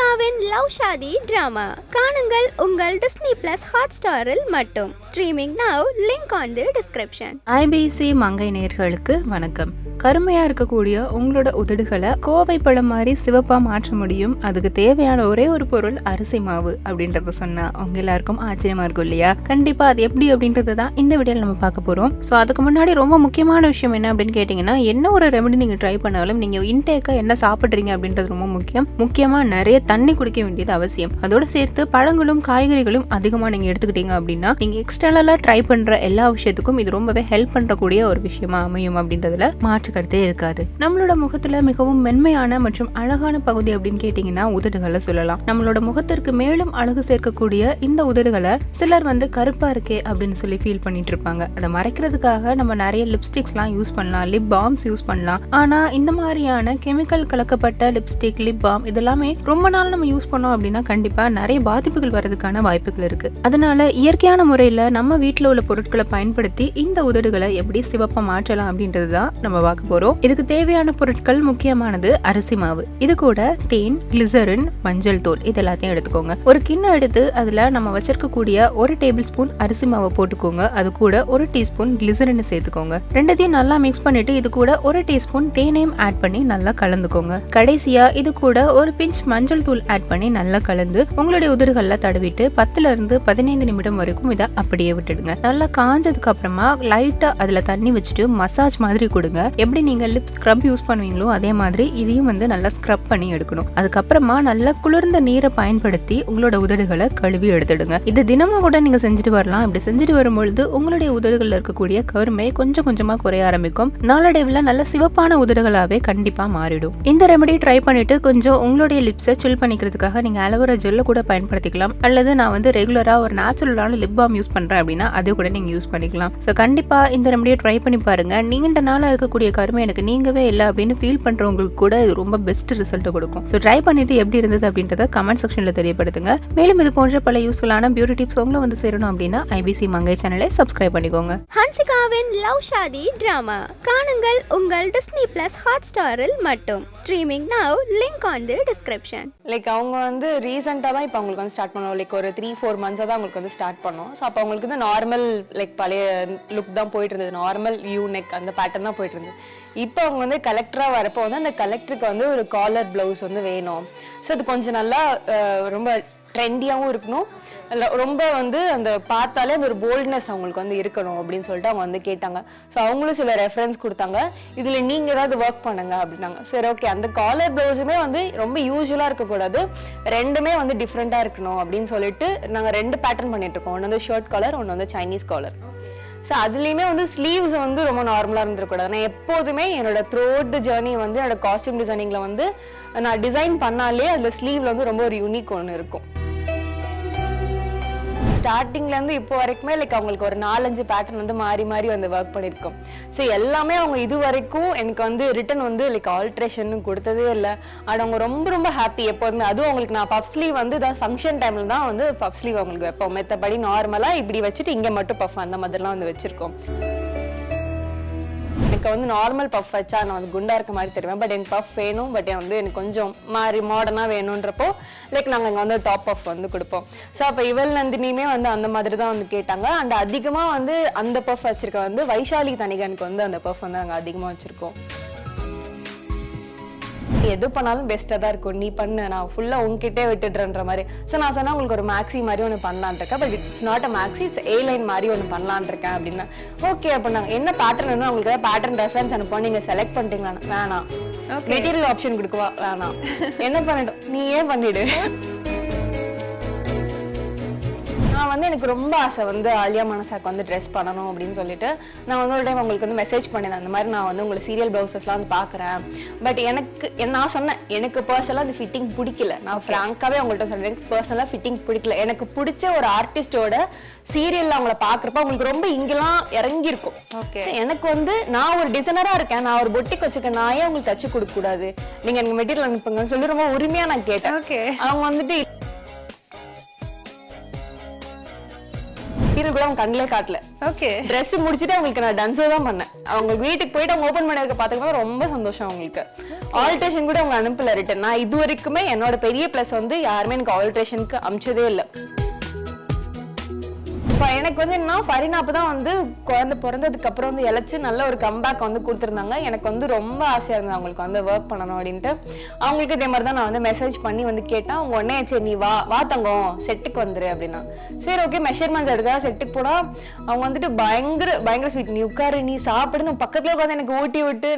ஹன்சிகாவின் love shaadi drama காணுங்கள் உங்கள் Disney plus ஹாட்ஸ்டாரில் மட்டும். Streaming now. Link on the description. IBC மங்கை நேயர்களுக்கு வணக்கம். கருமையா இருக்கக்கூடிய உங்களோட உதடுகளை கோவை பழம் மாதிரி சிவப்பா மாற்ற முடியும். அதுக்கு தேவையான ஒரே ஒரு பொருள் அரிசி மாவு அப்படின்றத சொன்னா உங்க எல்லாருக்கும் ஆச்சரியமா இருக்கும் இல்லையா? கண்டிப்பா அது எப்படி அப்படின்றது தான் இந்த வீடியோல நம்ம பார்க்க போறோம். ஸோ அதுக்கு முன்னாடி ரொம்ப முக்கியமான விஷயம் என்ன அப்படின்னு கேட்டீங்கன்னா, என்ன ஒரு ரெமெடி நீங்க ட்ரை பண்ணாலும் நீங்க இன்டேக்கா என்ன சாப்பிடுறீங்க அப்படின்றது ரொம்ப முக்கியம். முக்கியமா நிறைய தண்ணி குடிக்க வேண்டியது அவசியம். அதோட சேர்த்து பழங்களும் காய்கறிகளும் அதிகமா நீங்க எடுத்துக்கிட்டீங்க அப்படின்னா நீங்க எக்ஸ்டர்னலா ட்ரை பண்ற எல்லா விஷயத்துக்கும் இது ரொம்பவே ஹெல்ப் பண்றக்கூடிய ஒரு விஷயமா அமையும் அப்படின்றதுல மாற்று கருத்தே இருக்காது. நம்மளோட முகத்துல மிகவும் மென்மையான மற்றும் அழகான பகுதி அப்படின்னு கேட்டீங்கன்னா உதடுகளை சொல்லலாம். நம்மளோட முகத்திற்கு மேலும் அழகு சேர்க்கக்கூடிய இந்த உதடுகளை சிலர் கருப்பா இருக்கே அப்படின்னு சொல்லி ஃபீல் பண்ணிட்டு இருப்பாங்க. அதை மறைக்கிறதுக்காக நம்ம நிறைய லிப்ஸ்டிக்ஸ் எல்லாம் யூஸ் பண்ணலாம், லிப் பாம்ஸ் யூஸ் பண்ணலாம். ஆனா இந்த மாதிரியான கெமிக்கல் கலக்கப்பட்ட லிப்ஸ்டிக், லிப் பாம் இதெல்லாமே ரொம்ப நாள் நம்ம யூஸ் பண்ணோம் அப்படின்னா கண்டிப்பா நிறைய பாதிப்புகள் வர்றதுக்கான வாய்ப்புகள் இருக்கு. அதனால இயற்கையான முறையில நம்ம வீட்டுல உள்ள பொருட்களை பயன்படுத்தி இந்த உதடுகளை எப்படி சிவப்பா மாற்றலாம் அப்படின்றதுதான் நம்ம பார்க்க போறோம். இதுக்கு தேவையான பொருட்கள் முக்கியமானது அரிசி மாவு. இது கூட தேன், கிளிசரின், மஞ்சள் தூள் இது எல்லாத்தையும் எடுத்துக்கோங்க. ஒரு கிண்ணம் எடுத்து அதுல நம்ம வச்சிருக்கக்கூடிய 1 டேபிள் ஸ்பூன் அரிசி மாவை போட்டுக்கோங்க. அது கூட 1 டீஸ்பூன் கிளிசரின் சேர்த்துக்கோங்க. ரெண்டத்தையும் நல்லா மிக்ஸ் பண்ணிட்டு இது கூட 1 டீஸ்பூன் தேனையும் ஆட் பண்ணி நல்லா கலந்துக்கோங்க. கடைசியா இது கூட ஒரு பிஞ்ச் மஞ்சள் தூள் ஆட் பண்ணி நல்லா கலந்து உங்களுடைய உதடுகள்ல தடவிட்டு 10 இருந்து 15 நிமிடம் வரைக்கும் இதை அப்படியே விட்டுடுங்க. நல்லா காஞ்சதுக்கு அப்புறமா லைட்டா அதுல தண்ணி வச்சுட்டு மசாஜ் மாதிரி கொடுங்க. எப்படி நீங்க லிப் ஸ்க்ரப் யூஸ் பண்ணுவீங்களோ அதே மாதிரி இதையும் நல்லா ஸ்க்ரப் பண்ணி எடுக்கணும். அதுக்கப்புறமா நல்லா குளிர்ந்த நீரை பயன்படுத்தி உங்களோட உதடுகளை கழுவி எடுத்துடுங்க. இது தினமும் கூட நீங்க செஞ்சுட்டு வரலாம். இப்படி செஞ்சுட்டு வரும்பொழுது உங்களுடைய உதடுகள்ல இருக்கக்கூடிய கருமை கொஞ்சம் கொஞ்சமா குறைய ஆரம்பிக்கும். நாளடைவில் நல்ல சிவப்பான உதடுகளாவே கண்டிப்பா மாறிடும். இந்த ரெமெடி ட்ரை பண்ணிட்டு கொஞ்சம் உங்களுடைய லிப்ஸை சில் பண்ணிக்கிறதுக்காக நீங்க அலோவேரா ஜெல்ல கூட பயன்படுத்திக்கலாம். அல்லது நான் ரெகுலரா ஒரு நேச்சுரலான லிப் பாம் யூஸ் பண்றேன் அப்படின்னா அது கூட நீங்க யூஸ் பண்ணிக்கலாம். ஸோ கண்டிப்பா இந்த ரெமெடியை ட்ரை பண்ணி பாருங்க. நீண்ட நாளா இருக்கக்கூடிய கருமை எனக்கு நீங்கவே இல்லை அப்படின்னு ஃபீல் பண்றவங்களுக்கு கூட இது ரொம்ப பெஸ்ட் ரிசல்ட் கொடுக்கும். ஸோ ட்ரை பண்ணிட்டு எப்படி இருந்தது அப்படின்றத கமெண்ட் செக்ஷன்ல தெரியப்படுத்துங்க. மேலும் இது போன்ற பல யூஸ்ஃபுல்லான பியூட்டி டிப்ஸ் உங்களை சேரணும் அப்படின்னா IBC மங்கை சேனலை சப்ஸ்கிரைப் பண்ணிக்கோங்க. ஹன்சிகாவின் லவ் ஷாதி டிராமா காணுங்கள் உங்கள் டிஸ்னி பிளஸ் ஹாட்ஸ்டாரில் மட்டும். Streaming now. Link on the description. அவங்க ரீசெண்டாக தான் இப்போ அவங்களுக்கு ஸ்டார்ட் பண்ணுவோம். ஒரு 3-4 மந்த்ஸாக தான் அவங்களுக்கு ஸ்டார்ட் பண்ணோம். ஸோ அப்போ அவங்களுக்கு நார்மல் பழைய லுக் தான் போயிட்டு இருந்தது. நார்மல் யூ நெக் அந்த பேட்டர்ன் தான் போயிட்டு இருந்தது. இப்போ அவங்க கலெக்டராக வரப்போ அந்த கலெக்டருக்கு ஒரு காலர் பிளவுஸ் வேணும். ஸோ அது கொஞ்சம் நல்லா ரொம்ப ட்ரெண்டியாகவும் இருக்கணும். ரொம்ப அந்த பார்த்தாலே அந்த ஒரு போல்ட்னஸ் அவங்களுக்கு இருக்கணும் அப்படின்னு சொல்லிட்டு அவங்க கேட்டாங்க. ஸோ அவங்களும் சில ரெஃபரன்ஸ் கொடுத்தாங்க. இதில் நீங்கள் ஏதாவது ஒர்க் பண்ணுங்க அப்படின்னாங்க. சரி ஓகே, அந்த காலர் ப்ளவுஸுமே ரொம்ப யூஸ்வலாக இருக்கக்கூடாது, ரெண்டுமே டிஃப்ரெண்ட்டாக இருக்கணும் அப்படின்னு சொல்லிட்டு நாங்கள் 2 பேட்டர்ன் பண்ணிட்டு இருக்கோம். ஒன்று ஷர்ட் காலர், ஒன்று சைனீஸ் காலர். ஸோ அதுலேயுமே ஸ்லீவ்ஸ் ரொம்ப நார்மலாக இருந்துருக்கூடாது. நான் எப்போதுமே என்னோட த்ரோட் ஜேர்னி என்னோட காஸ்டியூம் டிசைனிங்கில் நான் டிசைன் பண்ணாலே அதில் ஸ்லீவில் ரொம்ப ஒரு யூனிக் ஒன்று இருக்கும். ஸ்டார்டிங்லேருந்து இப்போ வரைக்குமே அவங்களுக்கு ஒரு 4-5 பேட்டர்ன் மாறி மாறி ஒர்க் பண்ணியிருக்கோம். ஸோ எல்லாமே அவங்க இது வரைக்கும் எனக்கு ரிட்டன் ஆல்ட்ரேஷன் கொடுத்ததே இல்லை. ஆனால் அவங்க ரொம்ப ரொம்ப ஹாப்பி எப்போதுமே. அதுவும் அவங்களுக்கு நான் பஃப் ஸ்லீவ் இதான் ஃபங்க்ஷன் டைமில் தான் பஃப் ஸ்லீவ் அவங்களுக்கு வைப்போம். மற்றபடி நார்மலாக இப்படி வச்சுட்டு இங்கே மட்டும் பஃப் அந்த மாதிரிலாம் வச்சுருக்கோம். எனக்கு நார்மல் பஃப் வச்சா நான் குண்டா இருக்க மாதிரி தெரியும். பட் எனக்கு பஃப் வேணும். பட் எனக்கு கொஞ்சம் மாறி மாடர்னா வேணுன்றப்போ நாங்கள் இங்கே டாப் பஃப் கொடுப்போம். ஸோ அப்போ இவள் நந்தினியுமே அந்த மாதிரி தான் கேட்டாங்க. அண்ட் அதிகமாக அந்த பஃப் வச்சிருக்க வைஷாலி தனிகனுக்கு அந்த பஃப் நாங்கள் அதிகமாக வச்சிருக்கோம். எது பண்ணாலும் பெஸ்ட்டாக தான் இருக்கும். நீ பண்ணு, நான் ஃபுல்லாக உங்ககிட்டே விட்டுடுறன்ற மாதிரி. ஸோ நான் சொன்னால் உங்களுக்கு ஒரு மேக்ஸி மாதிரி ஒன்று பண்ணலான் இருக்கேன். But it's not a maxi, it's A-லைன் மாதிரி ஒன்று பண்ணலான் இருக்கேன் அப்படின்னா ஓகே அப்படின்னாங்க. என்ன பேட்டர்ன் வேணும் அவங்களுக்கு ஏதாவது பேட்டர்ன் ரெஃபரன்ஸ் அனுப்போம். நீங்கள் செலக்ட் பண்ணிட்டீங்களா? வேணாம். மெட்டீரியல் ஆப்ஷன் கொடுக்குவா? வேணாம். என்ன பண்ணிட்டோம், நீ ஏன் பண்ணிடு. நான் எனக்கு ரொம்ப ஆசை ஆலியா மனசாக்கு ட்ரெஸ் பண்ணணும் அப்படின்னு சொல்லிட்டு நான் ஒரு டைம் உங்களுக்கு மெசேஜ் பண்ணினேன். அந்த மாதிரி நான் உங்களை சீரியல் ப்ளவுசஸ்லாம் பார்க்குறேன். பட் நான் சொன்னேன் எனக்கு பர்சனலாக அது ஃபிட்டிங் பிடிக்கல. நான் ஃப்ராங்காகவே அவங்கள்ட்ட சொல்கிறேன், எனக்கு பர்சனலாக ஃபிட்டிங் பிடிக்கல. எனக்கு பிடிச்ச ஒரு ஆர்டிஸ்டோட சீரியலில் அவங்கள பார்க்குறப்ப அவங்களுக்கு ரொம்ப இங்கெல்லாம் இறங்கியிருக்கும். ஓகே, எனக்கு நான் ஒரு டிசைனராக இருக்கேன், நான் ஒரு பொட்டிக் வச்சுருக்கேன், நான் ஏன் உங்களுக்கு தச்சு கொடுக்கக்கூடாது, நீங்கள் எனக்கு மெட்டீரியல் அனுப்புங்கன்னு சொல்லி ரொம்ப உரிமையாக நான் கேட்டேன். அவங்க மெட்டீரியல் கூட அவங்க கண்ணிலே காட்டல. ஓகே, ட்ரெஸ் முடிச்சுட்டு அவங்களுக்கு நான் டன்ஸோ தான் பண்ணேன். அவங்க வீட்டுக்கு போயிட்டு அவங்க ஓப்பன் பண்ணதுக்கு பார்த்துக்கும் ரொம்ப சந்தோஷம் அவங்களுக்கு. ஆல்ட்ரேஷன் கூட அவங்க அனுப்பல ரிட்டன். நான் இது வரைக்குமே என்னோட பெரிய பிளஸ் வந்து யாருமே எனக்கு ஆல்ட்ரேஷனுக்கு அமிச்சதே இல்லை. எனக்கு வந்து என்ன ஃபரினா அப்பதான் வந்து குழந்தை பிறந்ததுக்கு அப்புறம் வந்து இழைச்சு நல்ல ஒரு கம்பேக் வந்து கொடுத்துருந்தாங்க. எனக்கு வந்து ரொம்ப ஆசையா இருந்தது அவங்களுக்கு வந்து ஒர்க் பண்ணணும் அப்படின்ட்டு. அவங்களுக்கு இதே மாதிரி தான் நான் வந்து மெசேஜ் பண்ணி வந்து கேட்டேன். அவங்க உடனே சரி நீ வா தங்கம் செட்டுக்கு வந்துரு அப்படின்னா. சரி ஓகே மெஷர்மெண்ட்ஸ் எடுக்க செட்டுக்கு போனா அவங்க வந்துட்டு பயங்கர ஸ்வீட். நீ உட்காரு, நீ சாப்பிடுன்னு பக்கத்துல உட்காந்து எனக்கு ஊட்டி விட்டு